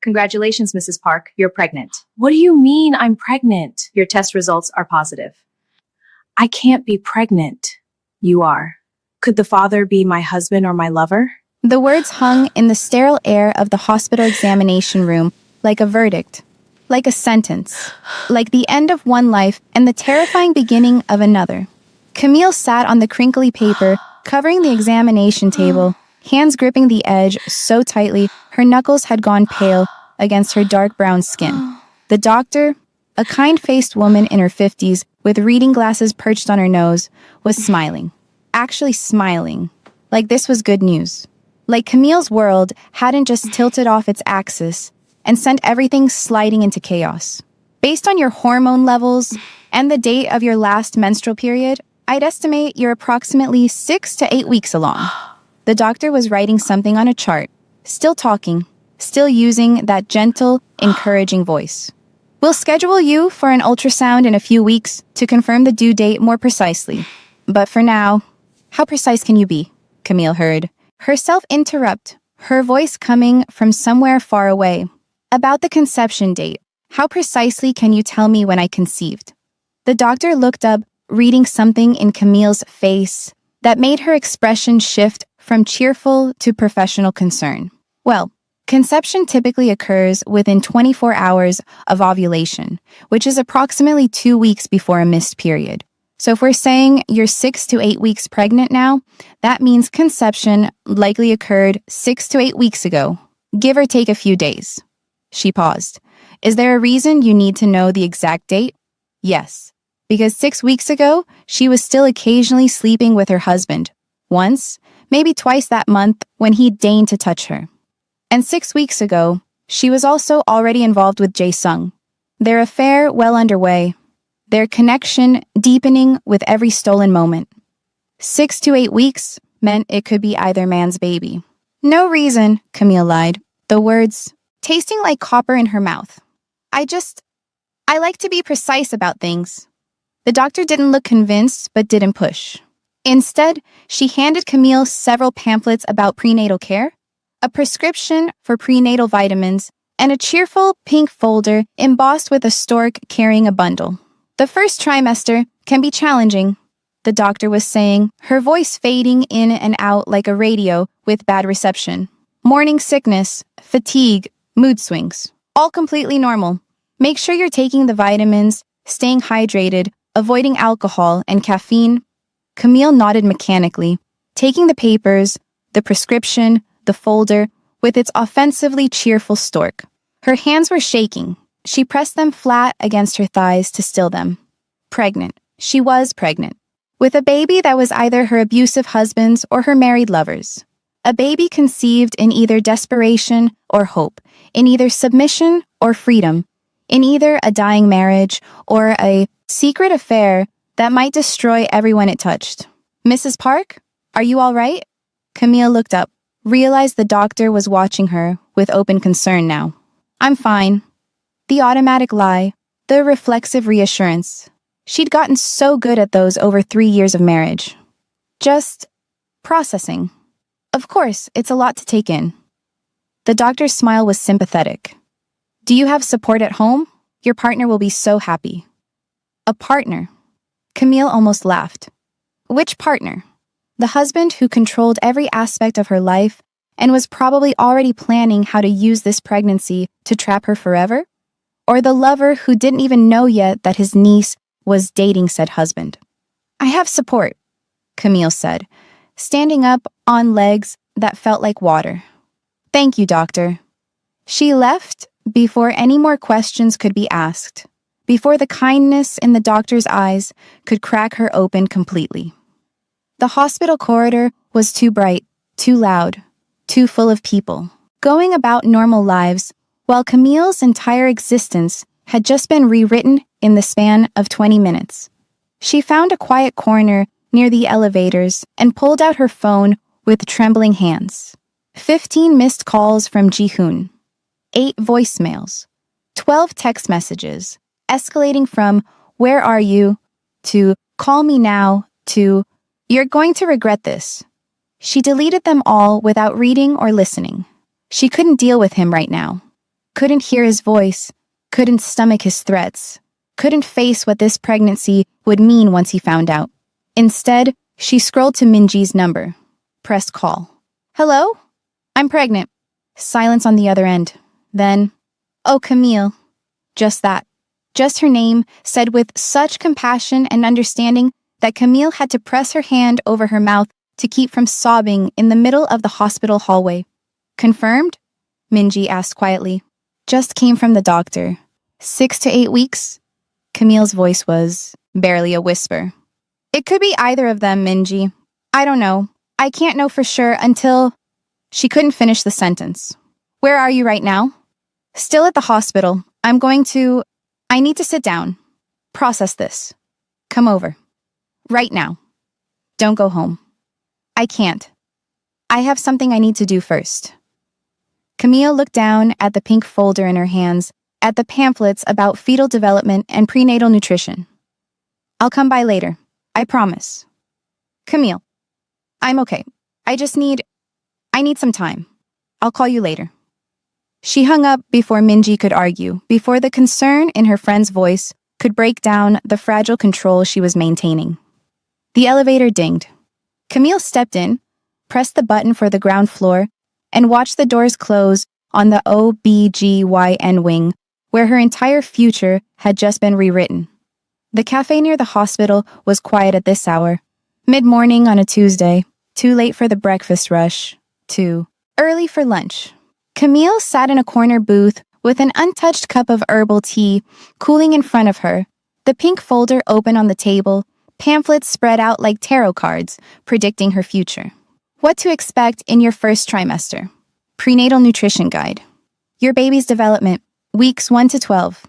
Congratulations, Mrs. Park. You're pregnant. What do you mean I'm pregnant? Your test results are positive. I can't be pregnant. You are. Could the father be my husband or my lover? The words hung in the sterile air of the hospital examination room like a verdict, like a sentence, like the end of one life and the terrifying beginning of another. Camille sat on the crinkly paper, covering the examination table, hands gripping the edge so tightly her knuckles had gone pale against her dark brown skin. The doctor, a kind-faced woman in her 50s with reading glasses perched on her nose, was smiling. Actually smiling. Like this was good news. Like Camille's world hadn't just tilted off its axis and sent everything sliding into chaos. Based on your hormone levels and the date of your last menstrual period, I'd estimate you're approximately 6 to 8 weeks along. The doctor was writing something on a chart, still talking, still using that gentle, encouraging voice. We'll schedule you for an ultrasound in a few weeks to confirm the due date more precisely. But for now, how precise can you be? Camille heard herself interrupt, her voice coming from somewhere far away. About the conception date, how precisely can you tell me when I conceived? The doctor looked up, reading something in Camille's face that made her expression shift from cheerful to professional concern. Well, conception typically occurs within 24 hours of ovulation, which is approximately 2 weeks before a missed period. So if we're saying you're 6 to 8 weeks pregnant now, that means conception likely occurred 6 to 8 weeks ago, give or take a few days. She paused. Is there a reason you need to know the exact date? Yes, because 6 weeks ago, she was still occasionally sleeping with her husband. Once, maybe twice that month when he deigned to touch her. And 6 weeks ago, she was also already involved with Jae-sung. Their affair well underway. Their connection deepening with every stolen moment. 6 to 8 weeks meant it could be either man's baby. No reason, Camille lied, the words tasting like copper in her mouth. I like to be precise about things. The doctor didn't look convinced, but didn't push. Instead, she handed Camille several pamphlets about prenatal care, a prescription for prenatal vitamins, and a cheerful pink folder embossed with a stork carrying a bundle. The first trimester can be challenging, the doctor was saying, her voice fading in and out like a radio with bad reception. Morning sickness, fatigue, mood swings, all completely normal. Make sure you're taking the vitamins, staying hydrated, avoiding alcohol and caffeine. Camille nodded mechanically, taking the papers, the prescription, the folder, with its offensively cheerful stork. Her hands were shaking. She pressed them flat against her thighs to still them. Pregnant. She was pregnant. With a baby that was either her abusive husband's or her married lover's. A baby conceived in either desperation or hope, in either submission or freedom, in either a dying marriage or a secret affair that might destroy everyone it touched. Mrs. Park, are you all right? Camille looked up, realized the doctor was watching her with open concern now. I'm fine. The automatic lie, the reflexive reassurance. She'd gotten so good at those over 3 years of marriage. Just processing. Of course, it's a lot to take in. The doctor's smile was sympathetic. Do you have support at home? Your partner will be so happy. A partner. Camille almost laughed. Which partner? The husband who controlled every aspect of her life and was probably already planning how to use this pregnancy to trap her forever? Or the lover who didn't even know yet that his niece was dating said husband? I have support, Camille said, standing up on legs that felt like water. Thank you, doctor. She left before any more questions could be asked, before the kindness in the doctor's eyes could crack her open completely. The hospital corridor was too bright, too loud, too full of people, going about normal lives, while Camille's entire existence had just been rewritten in the span of 20 minutes. She found a quiet corner near the elevators and pulled out her phone with trembling hands. 15 missed calls from Ji-hoon, 8 voicemails, 12 text messages, escalating from, "Where are you?" to "Call me now," to "You're going to regret this." She deleted them all without reading or listening. She couldn't deal with him right now. couldn't hear his voice, couldn't stomach his threats, couldn't face what this pregnancy would mean once he found out. Instead, she scrolled to Minji's number. Pressed call. Hello? I'm pregnant. Silence on the other end. Then, oh, Camille. Just that. Just her name, said with such compassion and understanding that Camille had to press her hand over her mouth to keep from sobbing in the middle of the hospital hallway. Confirmed? Minji asked quietly. Just came from the doctor. 6 to 8 weeks? Camille's voice was barely a whisper. It could be either of them, Minji. I don't know. I can't know for sure until... She couldn't finish the sentence. Where are you right now? Still at the hospital. I need to sit down. Process this. Come over. Right now. Don't go home. I can't. I have something I need to do first. Camille looked down at the pink folder in her hands, at the pamphlets about fetal development and prenatal nutrition. I'll come by later. I promise. Camille. I'm okay. I need some time. I'll call you later. She hung up before Minji could argue, before the concern in her friend's voice could break down the fragile control she was maintaining. The elevator dinged. Camille stepped in, pressed the button for the ground floor, and watched the doors close on the OBGYN wing, where her entire future had just been rewritten. The cafe near the hospital was quiet at this hour, mid-morning on a Tuesday, too late for the breakfast rush, too early for lunch. Camille sat in a corner booth with an untouched cup of herbal tea cooling in front of her, the pink folder open on the table, pamphlets spread out like tarot cards, predicting her future. What to expect in your first trimester. Prenatal nutrition guide. Your baby's development, weeks 1 to 12.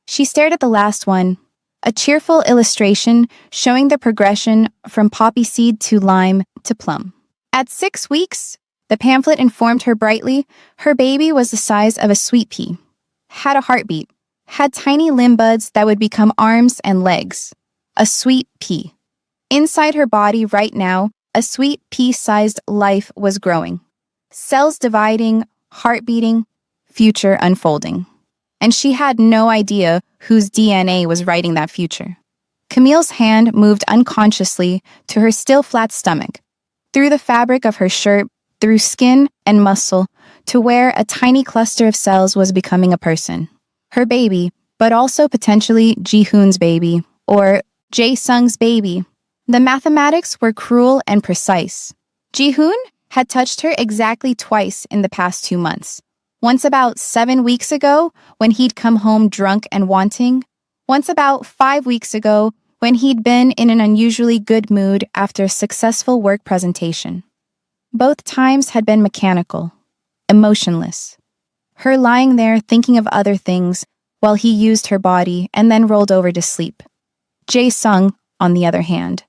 She stared at the last one, a cheerful illustration showing the progression from poppy seed to lime to plum. At 6 weeks, the pamphlet informed her brightly, her baby was the size of a sweet pea, had a heartbeat, had tiny limb buds that would become arms and legs. A sweet pea. Inside her body right now, a sweet pea-sized life was growing. Cells dividing, heart beating, future unfolding. And she had no idea whose DNA was writing that future. Camille's hand moved unconsciously to her still flat stomach, through the fabric of her shirt, through skin and muscle, to where a tiny cluster of cells was becoming a person. Her baby, but also potentially Ji-hoon's baby, or Jae-sung's baby. The mathematics were cruel and precise. Ji-hoon had touched her exactly twice in the past 2 months. Once about 7 weeks ago, when he'd come home drunk and wanting. Once about 5 weeks ago, when he'd been in an unusually good mood after a successful work presentation. Both times had been mechanical, emotionless. Her lying there thinking of other things while he used her body and then rolled over to sleep. Jae-sung, on the other hand.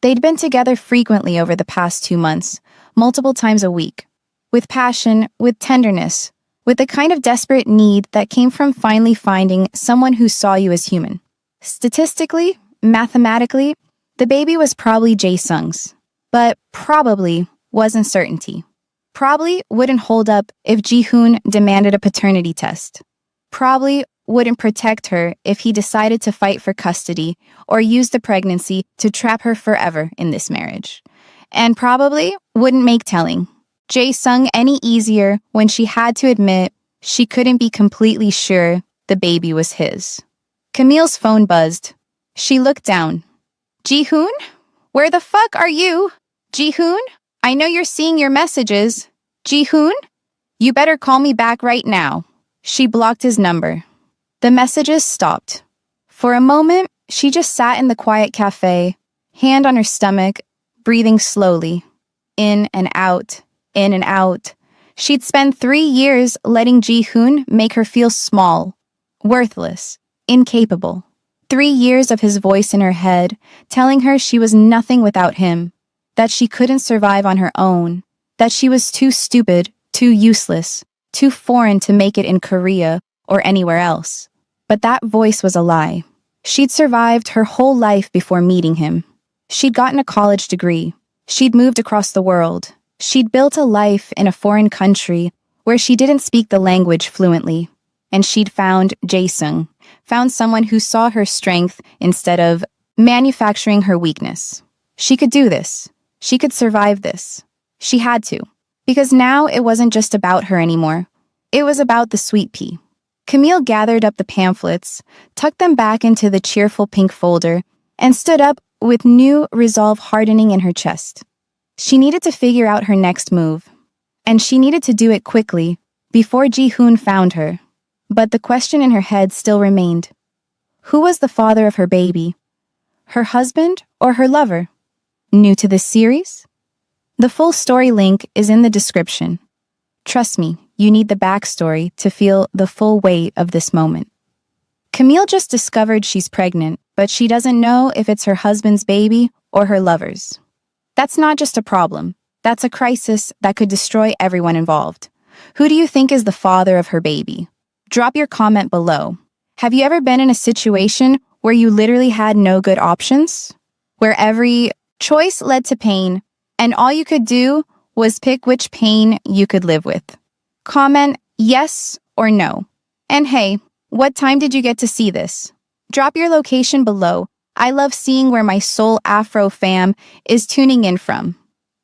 They'd been together frequently over the past 2 months, multiple times a week, with passion, with tenderness, with the kind of desperate need that came from finally finding someone who saw you as human. Statistically, mathematically, the baby was probably Jae-sung's, but probably wasn't certainty. Probably wouldn't hold up if Ji-hoon demanded a paternity test. Probably wouldn't protect her if he decided to fight for custody or use the pregnancy to trap her forever in this marriage. And probably wouldn't make telling Jae-sung any easier when she had to admit she couldn't be completely sure the baby was his. Camille's phone buzzed. She looked down. Ji-hoon? Where the fuck are you? Ji-hoon? I know you're seeing your messages. Ji-hoon? You better call me back right now. She blocked his number. The messages stopped. For a moment, she just sat in the quiet cafe, hand on her stomach, breathing slowly. In and out, in and out. She'd spent 3 years letting Ji-hoon make her feel small, worthless, incapable. 3 years of his voice in her head, telling her she was nothing without him, that she couldn't survive on her own, that she was too stupid, too useless, too foreign to make it in Korea or anywhere else. But that voice was a lie. She'd survived her whole life before meeting him. She'd gotten a college degree. She'd moved across the world. She'd built a life in a foreign country where she didn't speak the language fluently. and she'd found Jae-sung, found someone who saw her strength instead of manufacturing her weakness. She could do this. She could survive this. She had to. Because now it wasn't just about her anymore. It was about the sweet pea. Camille gathered up the pamphlets, tucked them back into the cheerful pink folder, and stood up with new resolve hardening in her chest. She needed to figure out her next move. And she needed to do it quickly, before Ji-hoon found her. But the question in her head still remained. Who was the father of her baby? Her husband or her lover? New to this series? The full story link is in the description. Trust me, you need the backstory to feel the full weight of this moment. Camille just discovered she's pregnant, but she doesn't know if it's her husband's baby or her lover's. That's not just a problem. That's a crisis that could destroy everyone involved. Who do you think is the father of her baby? Drop your comment below. Have you ever been in a situation where you literally had no good options? Where every choice led to pain, and all you could do was pick which pain you could live with? Comment yes or no. And hey, what time did you get to see this? Drop your location below. I love seeing where my Soul Afro fam is tuning in from.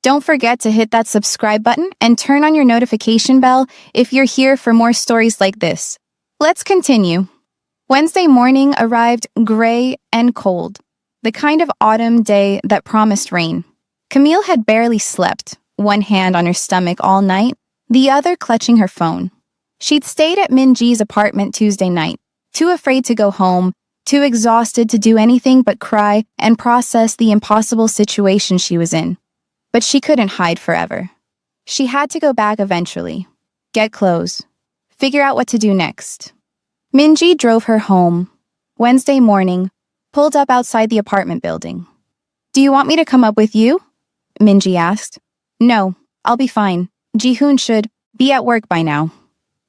Don't forget to hit that subscribe button and turn on your notification bell if you're here for more stories like this. Let's continue. Wednesday morning arrived gray and cold, the kind of autumn day that promised rain. Camille had barely slept, one hand on her stomach all night, the other clutching her phone. She'd stayed at Min-ji's apartment Tuesday night, too afraid to go home, too exhausted to do anything but cry and process the impossible situation she was in. But she couldn't hide forever. She had to go back eventually, get clothes, figure out what to do next. Min-ji drove her home. Wednesday morning, pulled up outside the apartment building. Do you want me to come up with you? Min-ji asked. No, I'll be fine. Ji-hoon should be at work by now.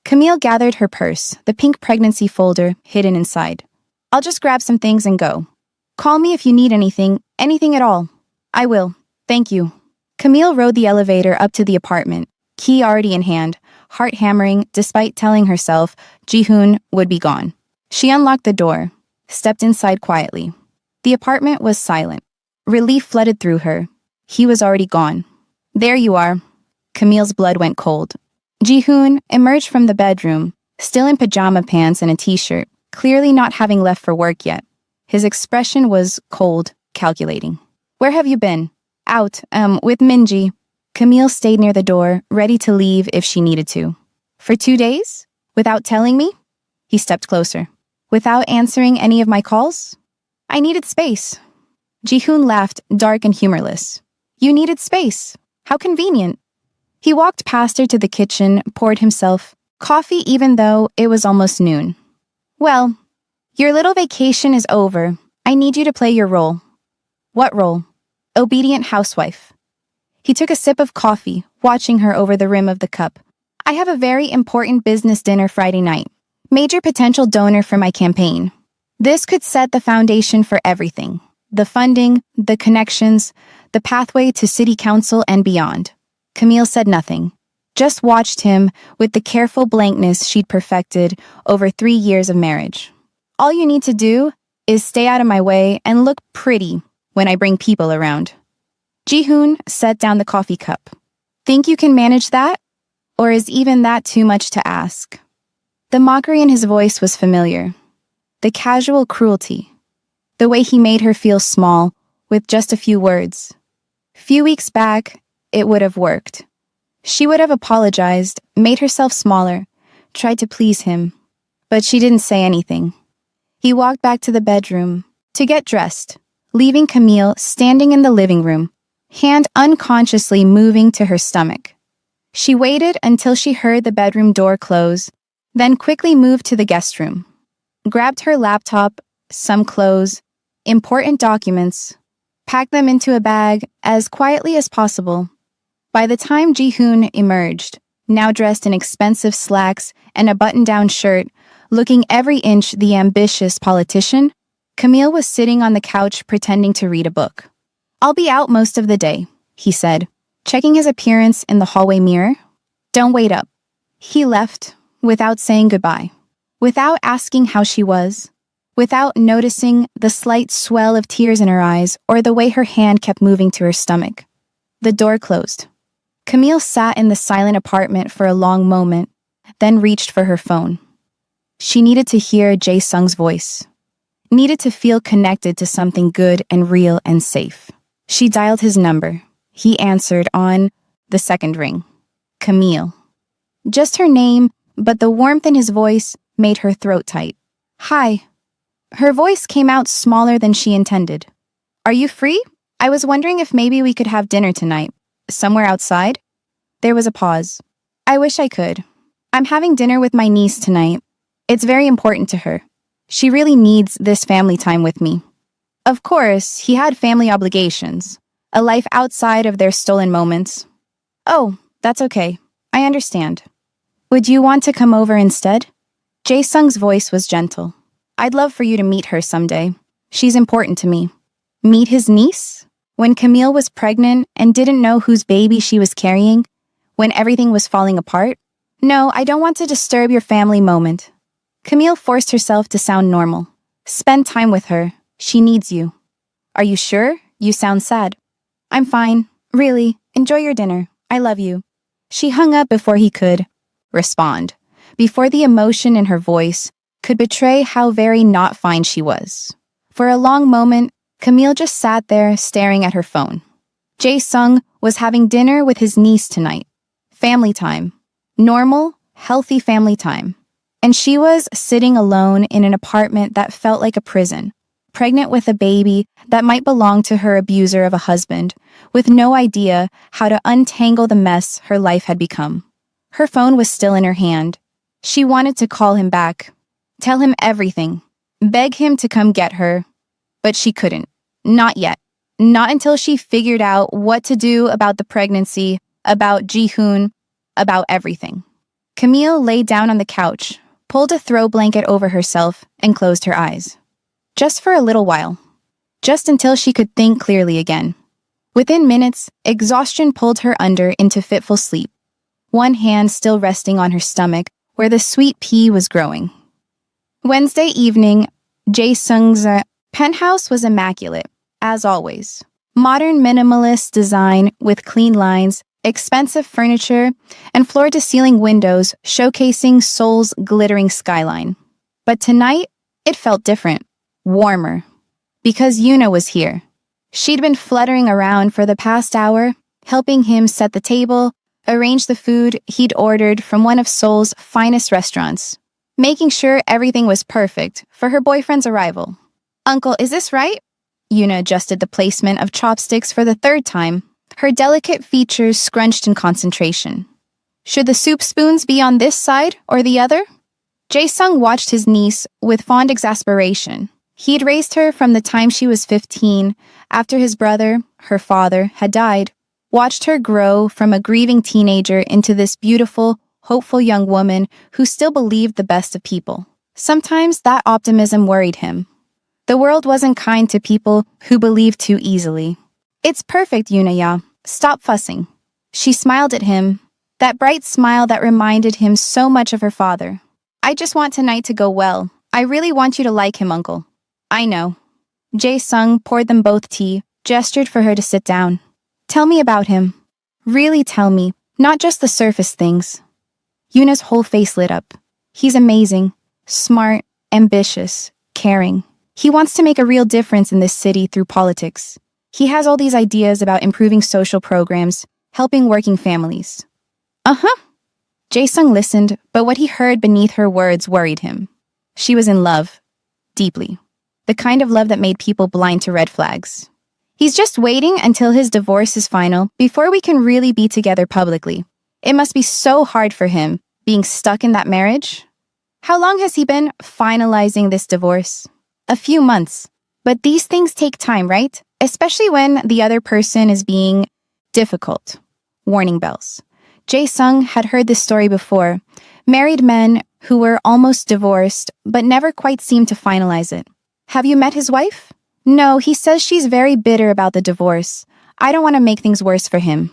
Camille gathered her purse, the pink pregnancy folder hidden inside. I'll just grab some things and go. Call me if you need anything at all. I will. Thank you. Camille rode the elevator up to the apartment, key already in hand, heart hammering despite telling herself Ji-hoon would be gone. She unlocked the door, stepped inside quietly. The apartment was silent. Relief flooded through her. He was already gone. There you are. Camille's blood went cold. Ji-hoon emerged from the bedroom, still in pajama pants and a t-shirt, clearly not having left for work yet. His expression was cold, calculating. Where have you been? Out, with Min-ji. Camille stayed near the door, ready to leave if she needed to. For 2 days? Without telling me? He stepped closer. Without answering any of my calls? I needed space. Ji-hoon laughed, dark and humorless. You needed space. How convenient. He walked past her to the kitchen, poured himself coffee even though it was almost noon. Well, your little vacation is over. I need you to play your role. What role? Obedient housewife. He took a sip of coffee, watching her over the rim of the cup. I have a very important business dinner Friday night. Major potential donor for my campaign. This could set the foundation for everything. The funding, the connections, the pathway to city council and beyond. Camille said nothing. Just watched him with the careful blankness she'd perfected over 3 years of marriage. All you need to do is stay out of my way and look pretty when I bring people around. Ji-hoon set down the coffee cup. Think you can manage that? Or is even that too much to ask? The mockery in his voice was familiar. The casual cruelty. The way he made her feel small with just a few words. Few weeks back, it would have worked. She would have apologized, made herself smaller, tried to please him. But she didn't say anything. He walked back to the bedroom to get dressed, leaving Camille standing in the living room, hand unconsciously moving to her stomach. She waited until she heard the bedroom door close, then quickly moved to the guest room, grabbed her laptop, some clothes, important documents, packed them into a bag as quietly as possible. By the time Ji-hoon emerged, now dressed in expensive slacks and a button-down shirt, looking every inch the ambitious politician, Camille was sitting on the couch pretending to read a book. I'll be out most of the day, he said, checking his appearance in the hallway mirror. Don't wait up. He left without saying goodbye. without asking how she was, without noticing the slight swell of tears in her eyes or the way her hand kept moving to her stomach. The door closed. Camille sat in the silent apartment for a long moment, then reached for her phone. She needed to hear Jae-sung's voice, needed to feel connected to something good and real and safe. She dialed his number. He answered on the second ring. Camille. Just her name, but the warmth in his voice made her throat tight. Hi. Her voice came out smaller than she intended. Are you free? I was wondering if maybe we could have dinner tonight. Somewhere outside? There was a pause. I wish I could. I'm having dinner with my niece tonight. It's very important to her. She really needs this family time with me. Of course, he had family obligations, a life outside of their stolen moments. Oh, that's okay. I understand. Would you want to come over instead? Jae-sung's voice was gentle. I'd love for you to meet her someday. She's important to me. Meet his niece? When Camille was pregnant and didn't know whose baby she was carrying? When everything was falling apart? No, I don't want to disturb your family moment. Camille forced herself to sound normal. Spend time with her. She needs you. Are you sure? You sound sad. I'm fine. Really. Enjoy your dinner. I love you. She hung up before he could respond, before the emotion in her voice could betray how very not fine she was. For a long moment, Camille just sat there staring at her phone. Jae-sung was having dinner with his niece tonight. Family time. Normal, healthy family time. And she was sitting alone in an apartment that felt like a prison, pregnant with a baby that might belong to her abuser of a husband, with no idea how to untangle the mess her life had become. Her phone was still in her hand. She wanted to call him back, tell him everything, beg him to come get her, but she couldn't. Not yet. Not until she figured out what to do about the pregnancy, about Ji-hoon, about everything. Camille lay down on the couch, pulled a throw blanket over herself, and closed her eyes. Just for a little while. Just until she could think clearly again. Within minutes, exhaustion pulled her under into fitful sleep, one hand still resting on her stomach where the sweet pea was growing. Wednesday evening, Jae-sung's penthouse was immaculate, as always. Modern minimalist design with clean lines, expensive furniture, and floor-to-ceiling windows showcasing Seoul's glittering skyline. But tonight, it felt different, warmer. Because Yuna was here. She'd been fluttering around for the past hour, helping him set the table, arrange the food he'd ordered from one of Seoul's finest restaurants, making sure everything was perfect for her boyfriend's arrival. Uncle, is this right? Yuna adjusted the placement of chopsticks for the third time, her delicate features scrunched in concentration. Should the soup spoons be on this side or the other? Jae-sung watched his niece with fond exasperation. He'd raised her from the time she was 15, after his brother, her father, had died, watched her grow from a grieving teenager into this beautiful, hopeful young woman who still believed the best of people. Sometimes that optimism worried him. The world wasn't kind to people who believed too easily. It's perfect, Yuna. Stop fussing. She smiled at him, that bright smile that reminded him so much of her father. I just want tonight to go well. I really want you to like him, Uncle. I know. Jae-sung poured them both tea, gestured for her to sit down. Tell me about him. Really tell me, not just the surface things. Yuna's whole face lit up. He's amazing, smart, ambitious, caring. He wants to make a real difference in this city through politics. He has all these ideas about improving social programs, helping working families. Uh-huh. Jae-sung listened, but what he heard beneath her words worried him. She was in love. Deeply. The kind of love that made people blind to red flags. He's just waiting until his divorce is final before we can really be together publicly. It must be so hard for him, being stuck in that marriage. How long has he been finalizing this divorce? A few months. But these things take time, right? Especially when the other person is being difficult. Warning bells. Jae-sung had heard this story before. Married men who were almost divorced, but never quite seemed to finalize it. Have you met his wife? No, he says she's very bitter about the divorce. I don't want to make things worse for him.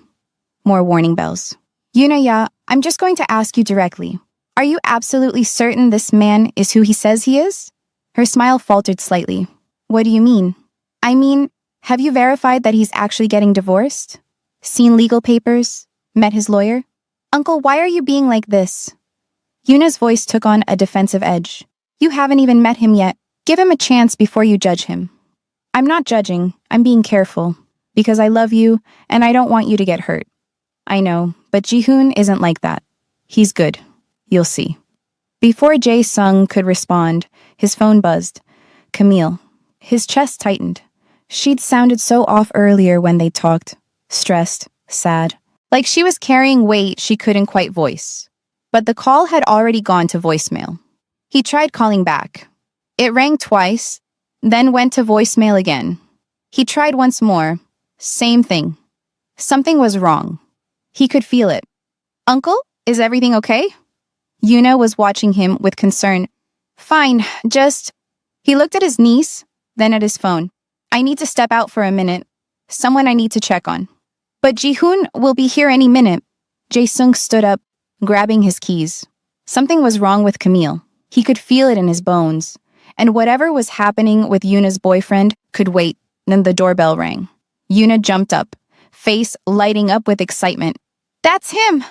More warning bells. Yuna, I'm just going to ask you directly. Are you absolutely certain this man is who he says he is? Her smile faltered slightly. What do you mean? I mean, have you verified that he's actually getting divorced? Seen legal papers? Met his lawyer? Uncle, why are you being like this? Yuna's voice took on a defensive edge. You haven't even met him yet. Give him a chance before you judge him. I'm not judging. I'm being careful. Because I love you, and I don't want you to get hurt. I know, but Ji-hoon isn't like that. He's good. You'll see. Before Jae-sung could respond, his phone buzzed. Camille. His chest tightened. She'd sounded so off earlier when they talked. Stressed, sad. Like she was carrying weight she couldn't quite voice. But the call had already gone to voicemail. He tried calling back. It rang twice, then went to voicemail again. He tried once more. Same thing. Something was wrong. He could feel it. Uncle, is everything okay? Yuna was watching him with concern. Fine, just... He looked at his niece, then at his phone. I need to step out for a minute. Someone I need to check on. But Ji-hoon will be here any minute. Jae-sung stood up, grabbing his keys. Something was wrong with Camille. He could feel it in his bones. And whatever was happening with Yuna's boyfriend could wait. Then the doorbell rang. Yuna jumped up, face lighting up with excitement. That's him!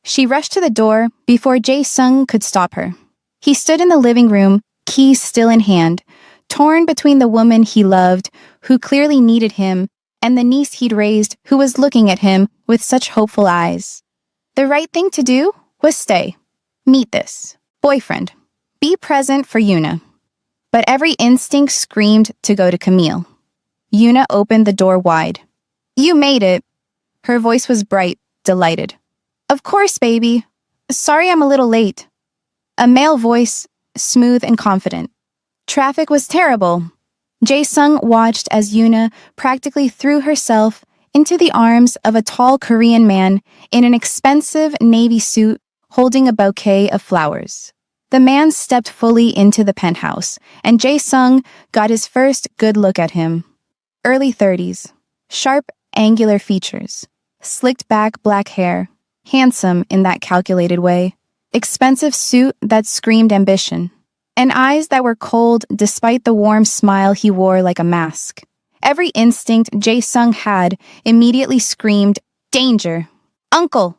She rushed to the door before Jae-sung could stop her. He stood in the living room, keys still in hand, torn between the woman he loved, who clearly needed him, and the niece he'd raised who was looking at him with such hopeful eyes. The right thing to do was stay. Meet this boyfriend. Be present for Yuna. But every instinct screamed to go to Camille. Yuna opened the door wide. You made it. Her voice was bright, delighted. Of course, baby. Sorry I'm a little late. A male voice, smooth and confident. Traffic was terrible. Jae-sung watched as Yuna practically threw herself into the arms of a tall Korean man in an expensive navy suit holding a bouquet of flowers. The man stepped fully into the penthouse, and Jae-sung got his first good look at him. Early 30s, sharp, angular features, slicked back black hair, handsome in that calculated way, expensive suit that screamed ambition, and eyes that were cold despite the warm smile he wore like a mask. Every instinct Jae-sung had immediately screamed, Danger! Uncle!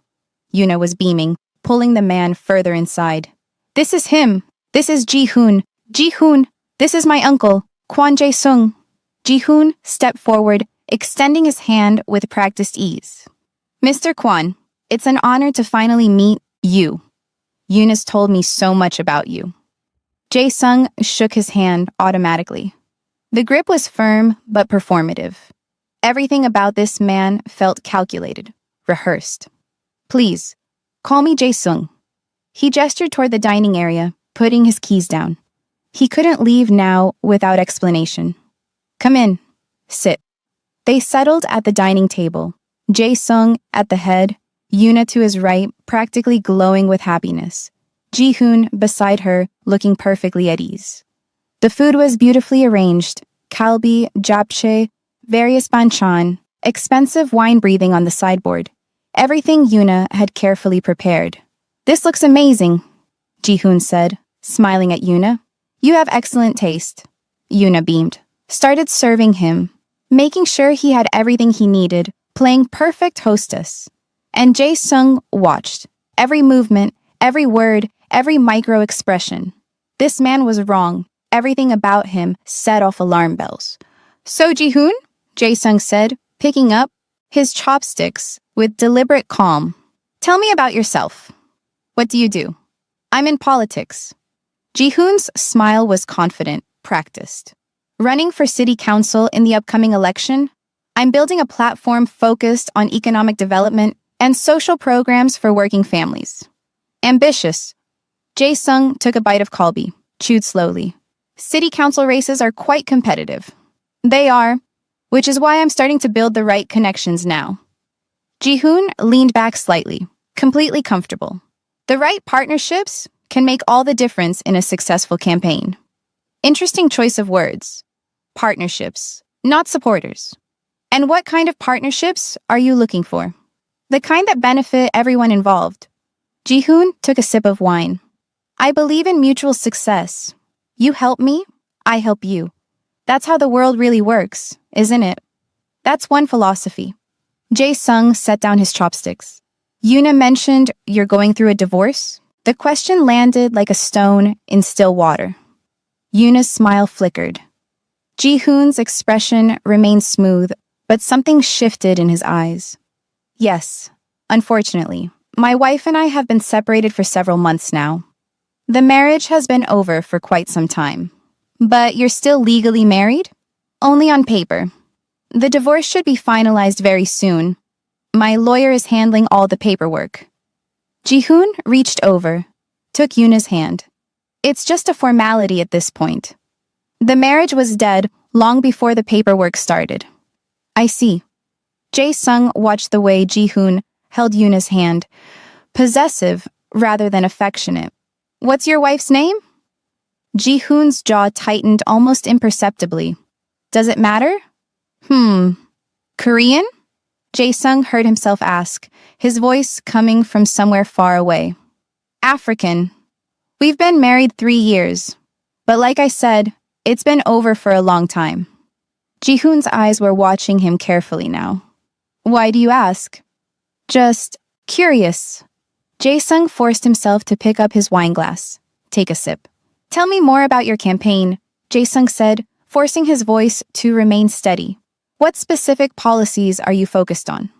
Yuna was beaming, pulling the man further inside. This is him. This is Ji-hoon. Ji-hoon, this is my uncle, Kwon Jae-sung. Ji-hoon stepped forward, extending his hand with practiced ease. Mr. Kwon, it's an honor to finally meet you. Yuna's told me so much about you. Jae-sung shook his hand automatically. The grip was firm but performative. Everything about this man felt calculated, rehearsed. Please, call me Jae-sung. He gestured toward the dining area, putting his keys down. He couldn't leave now without explanation. Come in. Sit. They settled at the dining table, Jae-sung at the head, Yuna to his right, practically glowing with happiness. Ji-hoon beside her, looking perfectly at ease. The food was beautifully arranged, kalbi, japchae, various banchan, expensive wine breathing on the sideboard. Everything Yuna had carefully prepared. This looks amazing, Ji-hoon said, smiling at Yuna. You have excellent taste. Yuna beamed, started serving him, making sure he had everything he needed, playing perfect hostess. And Jae-sung watched, every movement, every word, every micro-expression. This man was wrong. Everything about him set off alarm bells. So Ji-hoon, Jae-sung said, picking up his chopsticks with deliberate calm. Tell me about yourself. What do you do? I'm in politics. Ji-hoon's smile was confident, practiced. Running for city council in the upcoming election, I'm building a platform focused on economic development and social programs for working families. Ambitious. Jae-sung took a bite of kalbi, chewed slowly. City council races are quite competitive. They are, which is why I'm starting to build the right connections now. Ji-hoon leaned back slightly, completely comfortable. The right partnerships can make all the difference in a successful campaign. Interesting choice of words. Partnerships, not supporters. And what kind of partnerships are you looking for? The kind that benefit everyone involved. Ji-hoon took a sip of wine, I believe in mutual success. You help me, I help you. That's how the world really works, isn't it? That's one philosophy. Jae-sung set down his chopsticks. Yuna mentioned you're going through a divorce. The question landed like a stone in still water. Yuna's smile flickered. Ji-hoon's expression remained smooth, but something shifted in his eyes. Yes, unfortunately, my wife and I have been separated for several months now. The marriage has been over for quite some time. But you're still legally married? Only on paper. The divorce should be finalized very soon. My lawyer is handling all the paperwork. Ji-hoon reached over, took Yuna's hand. It's just a formality at this point. The marriage was dead long before the paperwork started. I see. Jae-sung watched the way Ji-hoon held Yuna's hand, possessive rather than affectionate. What's your wife's name? Ji-hoon's jaw tightened almost imperceptibly. Does it matter? Korean? Jae-sung heard himself ask, his voice coming from somewhere far away. African. We've been married 3 years. But like I said, it's been over for a long time. Ji-hoon's eyes were watching him carefully now. Why do you ask? Just curious. Jae-sung forced himself to pick up his wine glass. Take a sip. Tell me more about your campaign, Jae-sung said, forcing his voice to remain steady. What specific policies are you focused on?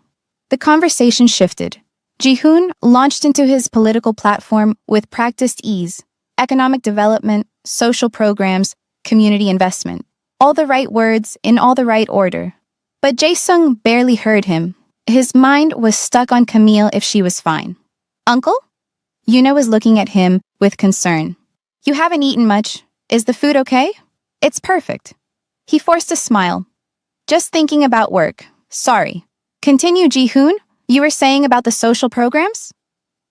The conversation shifted. Ji-hoon launched into his political platform with practiced ease, economic development, social programs, community investment. All the right words in all the right order. But Jae-sung barely heard him. His mind was stuck on Camille if she was fine. Uncle? Yuna was looking at him with concern. You haven't eaten much. Is the food okay? It's perfect. He forced a smile. Just thinking about work. Sorry. Continue, Ji-hoon. You were saying about the social programs?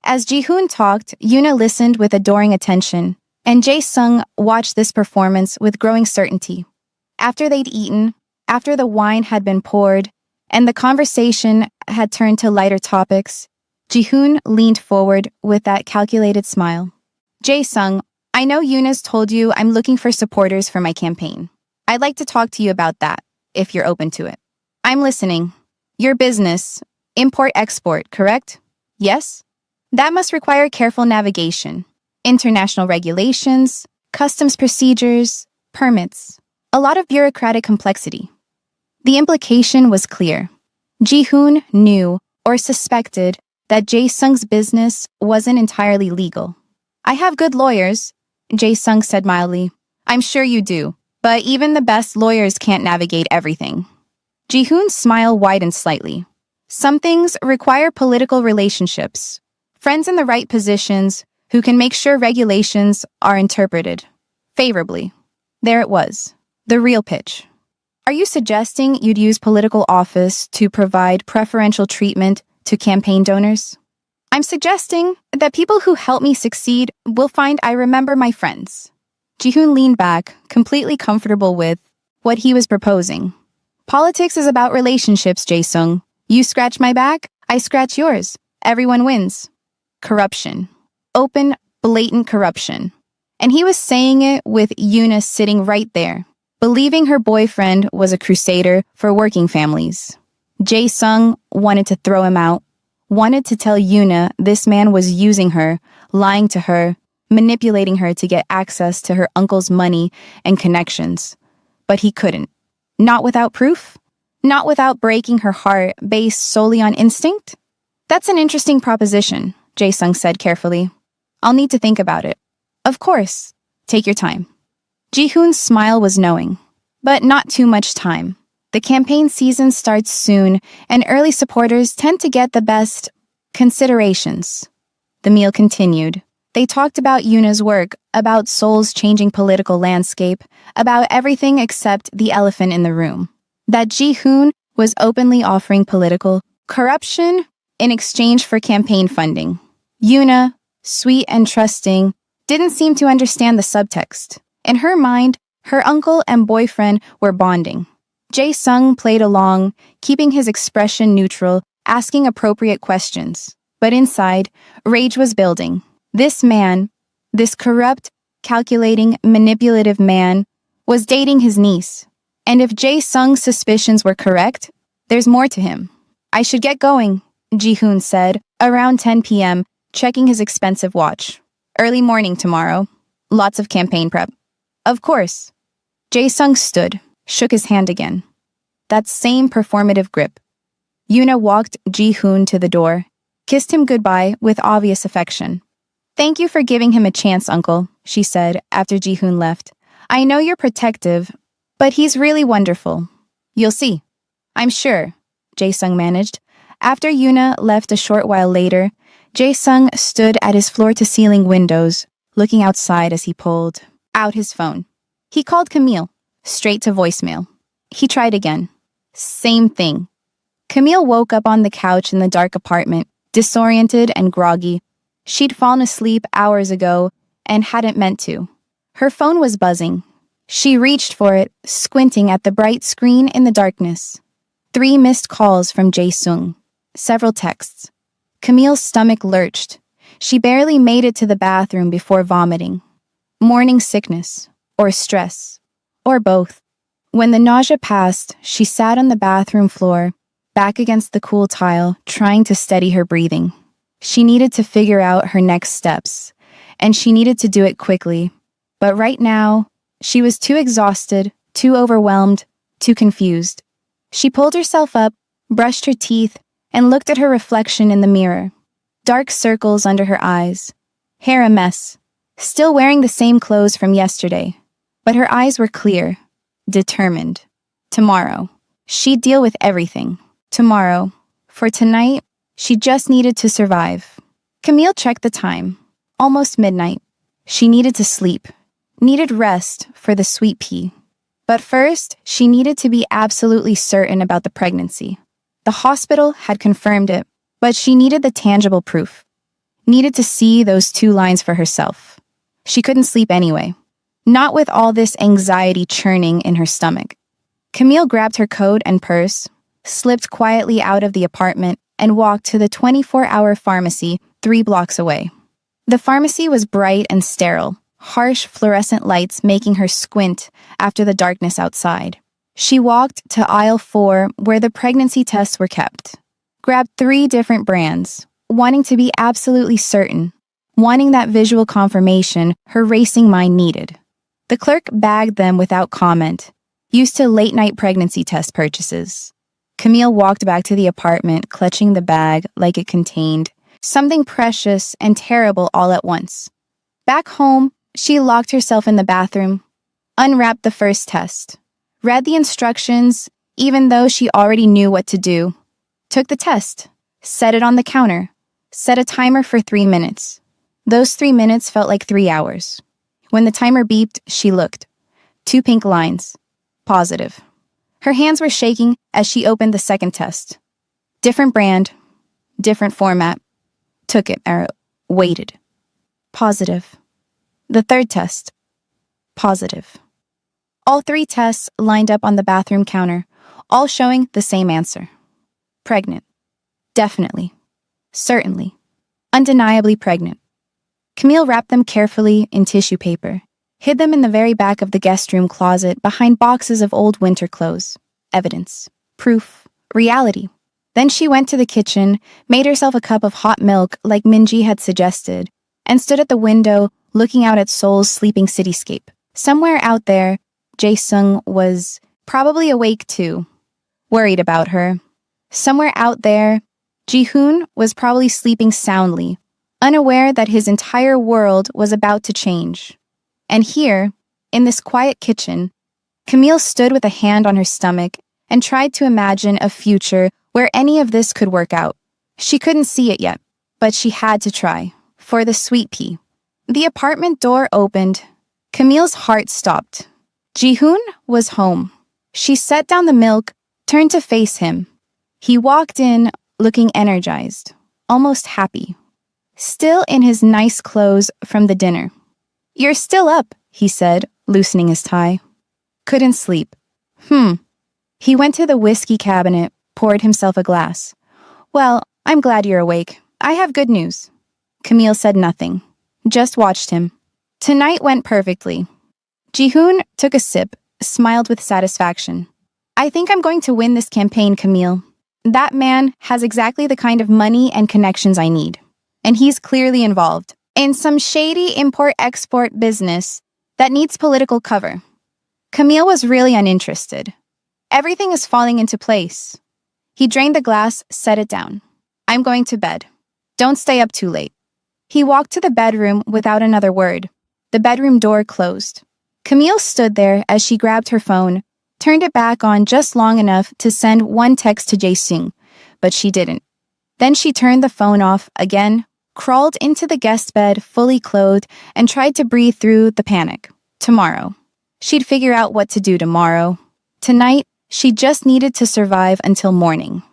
As Ji-hoon talked, Yuna listened with adoring attention, and Jae-sung watched this performance with growing certainty. After they'd eaten, after the wine had been poured, and the conversation had turned to lighter topics, Ji-hoon leaned forward with that calculated smile. Jae-sung, I know Yuna's told you I'm looking for supporters for my campaign. I'd like to talk to you about that, if you're open to it. I'm listening. Your business, import-export, correct? Yes? That must require careful navigation, international regulations, customs procedures, permits, a lot of bureaucratic complexity. The implication was clear. Ji-hoon knew or suspected that Jae-sung's business wasn't entirely legal. I have good lawyers, Jae-sung said mildly. I'm sure you do, but even the best lawyers can't navigate everything. Ji-hoon's smile widened slightly. Some things require political relationships, friends in the right positions who can make sure regulations are interpreted favorably. There it was, the real pitch. Are you suggesting you'd use political office to provide preferential treatment to campaign donors? I'm suggesting that people who help me succeed will find I remember my friends. Ji-hoon leaned back, completely comfortable with what he was proposing. Politics is about relationships, Jae-sung. You scratch my back, I scratch yours. Everyone wins. Corruption. Open, blatant corruption. And he was saying it with Yuna sitting right there, believing her boyfriend was a crusader for working families. Jae-sung wanted to throw him out, wanted to tell Yuna this man was using her, lying to her, manipulating her to get access to her uncle's money and connections. But he couldn't. Not without proof? Not without breaking her heart based solely on instinct? That's an interesting proposition, Jae-sung said carefully. I'll need to think about it. Of course. Take your time. Ji-hoon's smile was knowing, but not too much time. The campaign season starts soon, and early supporters tend to get the best considerations. The meal continued. They talked about Yuna's work, about Seoul's changing political landscape, about everything except the elephant in the room. That Ji-hoon was openly offering political corruption in exchange for campaign funding. Yuna, sweet and trusting, didn't seem to understand the subtext. In her mind, her uncle and boyfriend were bonding. Jae-sung played along, keeping his expression neutral, asking appropriate questions. But inside, rage was building. This man, This corrupt, calculating, manipulative man was dating his niece. And if Jae-sung's suspicions were correct, there's more to him. I should get going, Ji-hoon said, around 10 p.m., checking his expensive watch. Early morning tomorrow. Lots of campaign prep. Of course. Jae-sung stood, shook his hand again. That same performative grip. Yoona walked Ji-hoon to the door, kissed him goodbye with obvious affection. Thank you for giving him a chance, uncle, she said after Ji-hoon left. I know you're protective, but he's really wonderful. You'll see. I'm sure, Jae-sung managed. After Yoona left a short while later, Jae-sung stood at his floor-to-ceiling windows, looking outside as he pulled out his phone. He called Camille, straight to voicemail. He tried again. Same thing. Camille woke up on the couch in the dark apartment, disoriented and groggy. She'd fallen asleep hours ago and hadn't meant to. Her phone was buzzing. She reached for it, squinting at the bright screen in the darkness. 3 missed calls from Jae-sung. Several texts. Camille's stomach lurched. She barely made it to the bathroom before vomiting. Morning sickness, or stress, or both. When the nausea passed, she sat on the bathroom floor, back against the cool tile, trying to steady her breathing. She needed to figure out her next steps, and she needed to do it quickly. But right now, she was too exhausted, too overwhelmed, too confused. She pulled herself up, brushed her teeth, and looked at her reflection in the mirror. Dark circles under her eyes. Hair a mess. Still wearing the same clothes from yesterday. But her eyes were clear, determined. Tomorrow, she'd deal with everything. Tomorrow. For tonight, she just needed to survive. Camille checked the time. Almost midnight. She needed to sleep. Needed rest for the sweet pea. But first, she needed to be absolutely certain about the pregnancy. The hospital had confirmed it, but she needed the tangible proof. Needed to see those 2 lines for herself. She couldn't sleep anyway. Not with all this anxiety churning in her stomach. Camille grabbed her coat and purse, slipped quietly out of the apartment, and walked to the 24-hour pharmacy 3 blocks away. The pharmacy was bright and sterile, harsh fluorescent lights making her squint after the darkness outside. She walked to aisle 4 where the pregnancy tests were kept. Grabbed 3 different brands, wanting to be absolutely certain, wanting that visual confirmation her racing mind needed. The clerk bagged them without comment, used to late-night pregnancy test purchases. Camille walked back to the apartment, clutching the bag like it contained something precious and terrible all at once. Back home, she locked herself in the bathroom, unwrapped the first test, read the instructions even though she already knew what to do, took the test, set it on the counter, set a timer for 3 minutes. Those 3 minutes felt like 3 hours. When the timer beeped, she looked. 2 pink lines. Positive. Her hands were shaking as she opened the second test. Different brand, different format. Took it, waited. Positive. The third test. Positive. All 3 tests lined up on the bathroom counter, all showing the same answer. Pregnant. Definitely. Certainly. Undeniably pregnant. Camille wrapped them carefully in tissue paper, hid them in the very back of the guest room closet behind boxes of old winter clothes. Evidence. Proof. Reality. Then she went to the kitchen, made herself a cup of hot milk like Minji had suggested, and stood at the window looking out at Seoul's sleeping cityscape. Somewhere out there, Jae-sung was probably awake too, worried about her. Somewhere out there, Ji-hoon was probably sleeping soundly, unaware that his entire world was about to change. And here, in this quiet kitchen, Camille stood with a hand on her stomach and tried to imagine a future where any of this could work out. She couldn't see it yet, but she had to try, for the sweet pea. The apartment door opened. Camille's heart stopped. Ji-hoon was home. She set down the milk, turned to face him. He walked in, looking energized, almost happy. Still in his nice clothes from the dinner. "You're still up," he said, loosening his tie. "Couldn't sleep." He went to the whiskey cabinet, poured himself a glass. "Well, I'm glad you're awake. I have good news." Camille said nothing, just watched him. Tonight went perfectly. Jihoon took a sip, smiled with satisfaction. I think I'm going to win this campaign, Camille. That man has exactly the kind of money and connections I need. And he's clearly involved in some shady import-export business that needs political cover. Camille was really uninterested. Everything is falling into place. He drained the glass, set it down. I'm going to bed. Don't stay up too late. He walked to the bedroom without another word. The bedroom door closed. Camille stood there as she grabbed her phone, turned it back on just long enough to send one text to Jae-sung, but she didn't. Then she turned the phone off again, crawled into the guest bed fully clothed, and tried to breathe through the panic. Tomorrow. She'd figure out what to do tomorrow. Tonight, she just needed to survive until morning.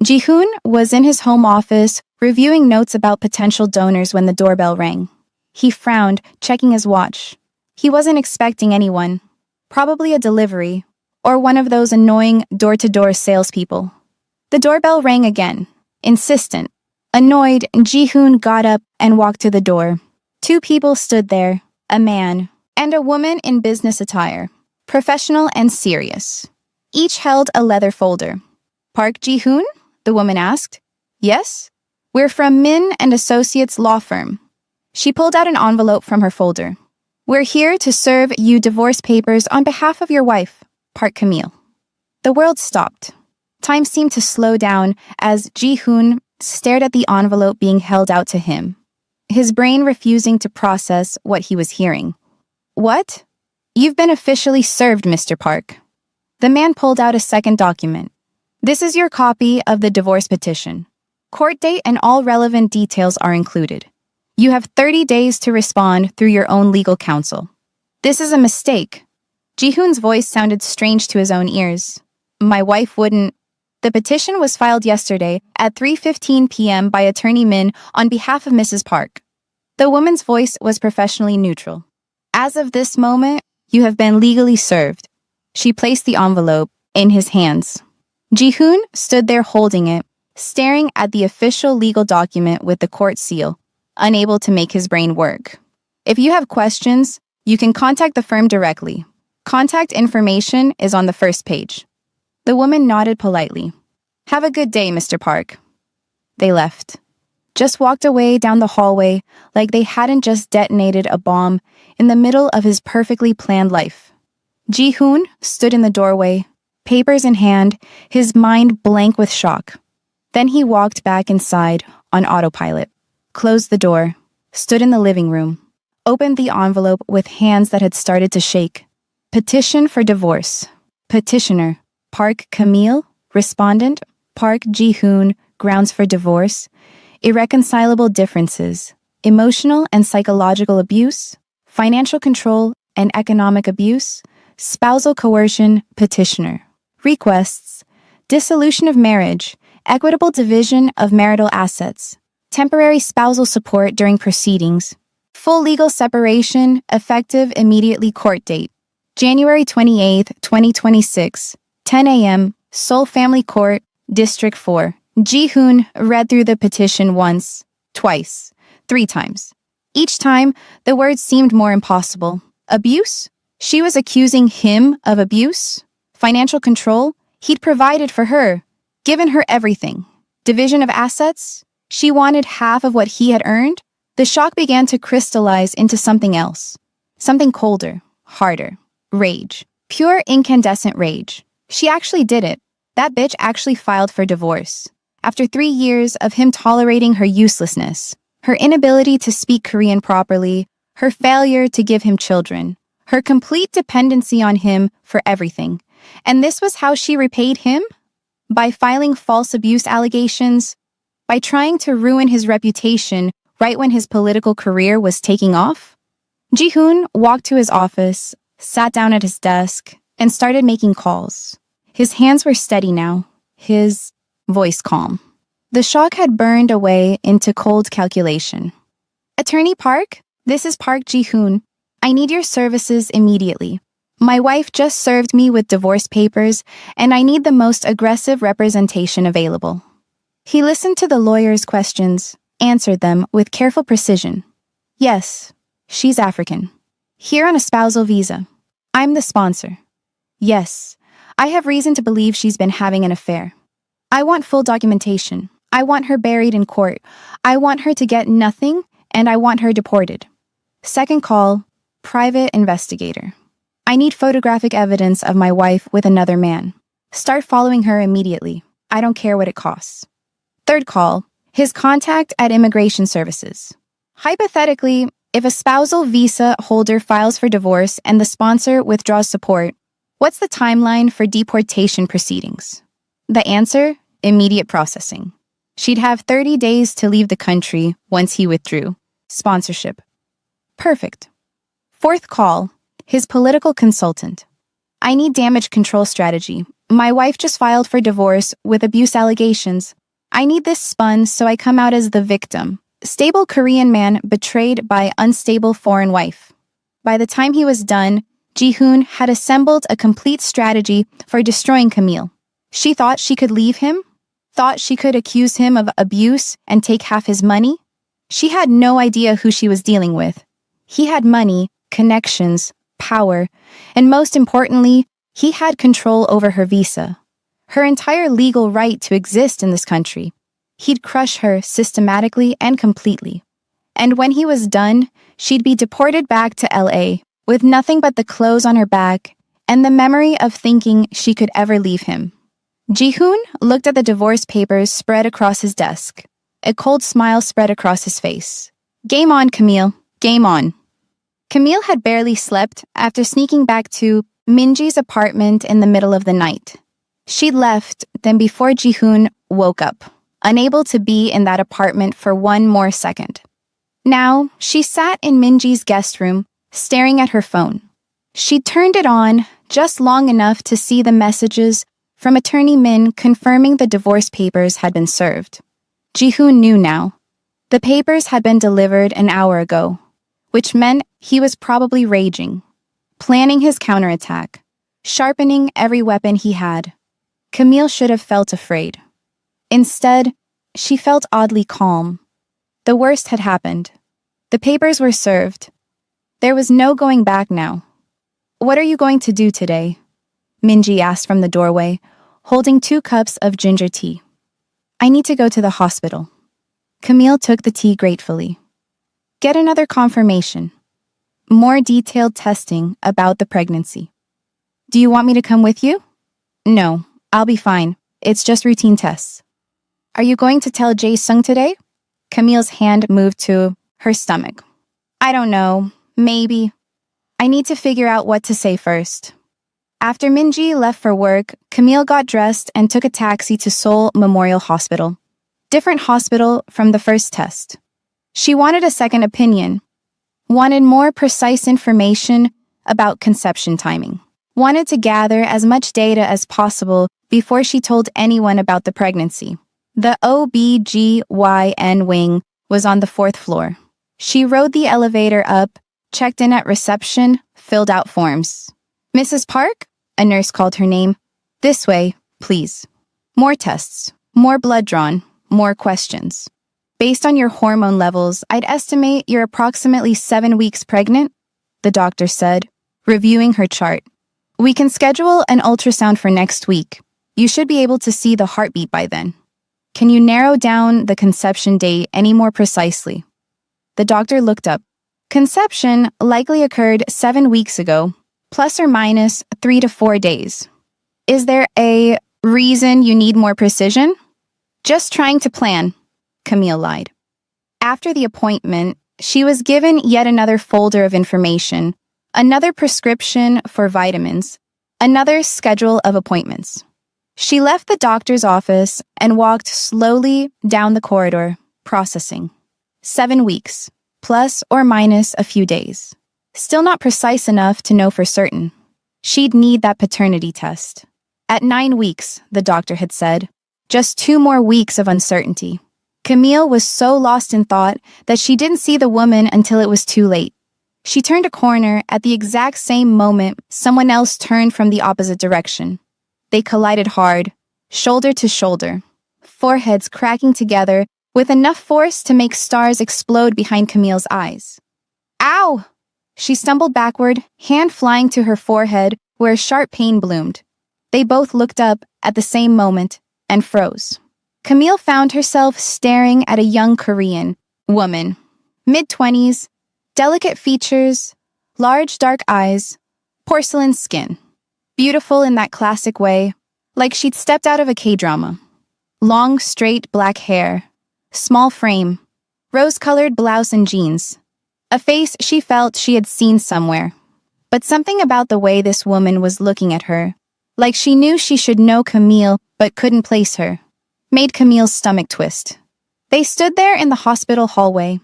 Jihoon was in his home office, reviewing notes about potential donors when the doorbell rang. He frowned, checking his watch. He wasn't expecting anyone. Probably a delivery, or one of those annoying door-to-door salespeople. The doorbell rang again. Insistent. Annoyed, Jihoon got up and walked to the door. Two people stood there, a man and a woman in business attire, professional and serious. Each held a leather folder. Park Jihoon? The woman asked. Yes? We're from Min and Associates Law Firm. She pulled out an envelope from her folder. We're here to serve you divorce papers on behalf of your wife, Park Camille. The world stopped. Time seemed to slow down as Jihoon stared at the envelope being held out to him, his brain refusing to process what he was hearing. What? You've been officially served, Mr. Park. The man pulled out a second document. This is your copy of the divorce petition. Court date and all relevant details are included. You have 30 days to respond through your own legal counsel. This is a mistake. Jihoon's voice sounded strange to his own ears. My wife wouldn't... The petition was filed yesterday at 3:15 p.m. by Attorney Min on behalf of Mrs. Park. The woman's voice was professionally neutral. As of this moment, you have been legally served. She placed the envelope in his hands. Jihoon stood there holding it, staring at the official legal document with the court seal, unable to make his brain work. If you have questions, you can contact the firm directly. Contact information is on the first page. The woman nodded politely. Have a good day, Mr. Park. They left. Just walked away down the hallway like they hadn't just detonated a bomb in the middle of his perfectly planned life. Jihoon stood in the doorway, papers in hand, his mind blank with shock. Then he walked back inside on autopilot, closed the door, stood in the living room, opened the envelope with hands that had started to shake. Petition for divorce. Petitioner, Park Camille. Respondent, Park Jihoon. Grounds for divorce. Irreconcilable differences. Emotional and psychological abuse. Financial control and economic abuse. Spousal coercion. Petitioner. Requests. Dissolution of marriage. Equitable division of marital assets. Temporary spousal support during proceedings. Full legal separation, effective immediately. Court date. January 28th, 2026, 10 a.m., Seoul Family Court, District 4. Jihoon read through the petition once, twice, 3 times. Each time, the words seemed more impossible. Abuse? She was accusing him of abuse? Financial control? He'd provided for her, given her everything. Division of assets? She wanted half of what he had earned? The shock began to crystallize into something else. Something colder, harder. Rage. Pure incandescent rage. She actually did it. That bitch actually filed for divorce. After 3 years of him tolerating her uselessness, her inability to speak Korean properly, her failure to give him children, her complete dependency on him for everything. And this was how she repaid him? By filing false abuse allegations? By trying to ruin his reputation right when his political career was taking off? Jihoon walked to his office, sat down at his desk, and started making calls. His hands were steady now, his voice calm. The shock had burned away into cold calculation. Attorney Park, this is Park Jihoon. I need your services immediately. My wife just served me with divorce papers, and I need the most aggressive representation available. He listened to the lawyer's questions, answered them with careful precision. Yes, She's African. Here on a spousal visa. I'm the sponsor. Yes, I have reason to believe she's been having an affair. I want full documentation. I want her buried in court. I want her to get nothing, and I want her deported. Second call, private investigator. I need photographic evidence of my wife with another man. Start following her immediately. I don't care what it costs. Third call, his contact at Immigration Services. Hypothetically, if a spousal visa holder files for divorce and the sponsor withdraws support, what's the timeline for deportation proceedings? The answer, immediate processing. She'd have 30 days to leave the country once he withdrew. Sponsorship. Perfect. Fourth call, his political consultant. I need damage control strategy. My wife just filed for divorce with abuse allegations. I need this spun so I come out as the victim. Stable Korean man betrayed by unstable foreign wife. By the time he was done, Ji-hoon had assembled a complete strategy for destroying Camille. She thought she could leave him, thought she could accuse him of abuse and take half his money. She had no idea who she was dealing with. He had money, connections, power, and most importantly, he had control over her visa, her entire legal right to exist in this country. He'd crush her systematically and completely. And when he was done, she'd be deported back to LA with nothing but the clothes on her back and the memory of thinking she could ever leave him. Ji-hoon looked at the divorce papers spread across his desk. A cold smile spread across his face. Game on, Camille. Game on. Camille had barely slept after sneaking back to Minji's apartment in the middle of the night. She'd left, then before Ji-hoon woke up, unable to be in that apartment for one more second. Now, she sat in Minji's guest room, staring at her phone. She turned it on just long enough to see the messages from Attorney Min confirming the divorce papers had been served. Ji-hoon knew now. The papers had been delivered an hour ago, which meant he was probably raging, planning his counterattack, sharpening every weapon he had. Camille should have felt afraid. Instead, she felt oddly calm. The worst had happened. The papers were served. There was no going back now. What are you going to do today? Minji asked from the doorway, holding 2 cups of ginger tea. I need to go to the hospital. Camille took the tea gratefully. Get another confirmation. More detailed testing about the pregnancy. Do you want me to come with you? No, I'll be fine. It's just routine tests. Are you going to tell Jae-sung today? Camille's hand moved to her stomach. I don't know. Maybe. I need to figure out what to say first. After Minji left for work, Camille got dressed and took a taxi to Seoul Memorial Hospital. Different hospital from the first test. She wanted a second opinion. Wanted more precise information about conception timing. Wanted to gather as much data as possible before she told anyone about the pregnancy. The OB/GYN wing was on the 4th floor. She rode the elevator up, checked in at reception, filled out forms. Mrs. Park? A nurse called her name. This way, please. More tests, more blood drawn, more questions. Based on your hormone levels, I'd estimate you're approximately 7 weeks pregnant, the doctor said, reviewing her chart. We can schedule an ultrasound for next week. You should be able to see the heartbeat by then. Can you narrow down the conception date any more precisely? The doctor looked up. Conception likely occurred 7 weeks ago, plus or minus 3 to 4 days. Is there a reason you need more precision? Just trying to plan, Camille lied. After the appointment, she was given yet another folder of information, another prescription for vitamins, another schedule of appointments. She left the doctor's office and walked slowly down the corridor, processing. 7 weeks, plus or minus a few days. Still not precise enough to know for certain. She'd need that paternity test. At 9 weeks, the doctor had said. Just 2 more weeks of uncertainty. Camille was so lost in thought that she didn't see the woman until it was too late. She turned a corner at the exact same moment someone else turned from the opposite direction. They collided hard, shoulder to shoulder, foreheads cracking together with enough force to make stars explode behind Camille's eyes. Ow! She stumbled backward, hand flying to her forehead where a sharp pain bloomed. They both looked up at the same moment and froze. Camille found herself staring at a young Korean woman, mid-20s, delicate features, large dark eyes, porcelain skin. Beautiful in that classic way, like she'd stepped out of a K-drama. Long, straight black hair, small frame, rose-colored blouse and jeans. A face she felt she had seen somewhere. But something about the way this woman was looking at her, like she knew she should know Camille but couldn't place her, made Camille's stomach twist. They stood there in the hospital hallway,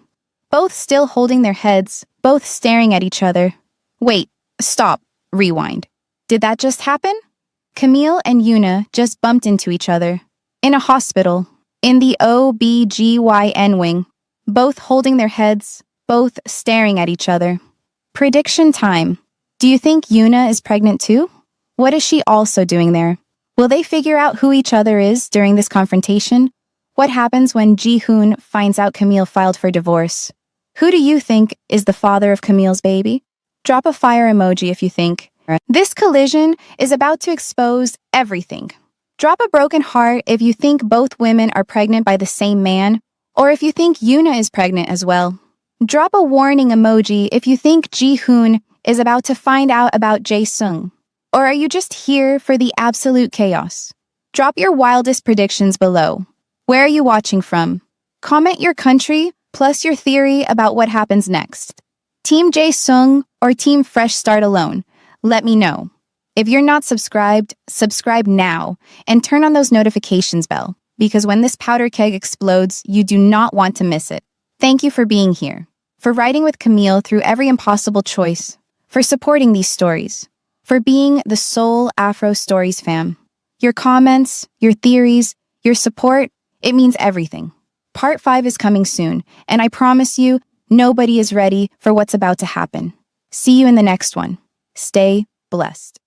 both still holding their heads, both staring at each other. Wait, stop, rewind. Did that just happen? Camille and Yuna just bumped into each other. In a hospital, in the OBGYN wing, both holding their heads, both staring at each other. Prediction time. Do you think Yuna is pregnant too? What is she also doing there? Will they figure out who each other is during this confrontation? What happens when Ji-hoon finds out Camille filed for divorce? Who do you think is the father of Camille's baby? Drop a fire emoji if you think. This collision is about to expose everything. Drop a broken heart if you think both women are pregnant by the same man, or if you think Yuna is pregnant as well. Drop a warning emoji if you think Ji-hoon is about to find out about Jae-sung. Or are you just here for the absolute chaos? Drop your wildest predictions below. Where are you watching from? Comment your country plus your theory about what happens next. Team Jae-sung or Team Fresh Start alone? Let me know. If you're not subscribed, subscribe now and turn on those notifications bell, because when this powder keg explodes, you do not want to miss it. Thank you for being here, for riding with Camille through every impossible choice, for supporting these stories, for being the sole Afro Stories fam. Your comments, your theories, your support, it means everything. Part 5 is coming soon, and I promise you, nobody is ready for what's about to happen. See you in the next one. Stay blessed.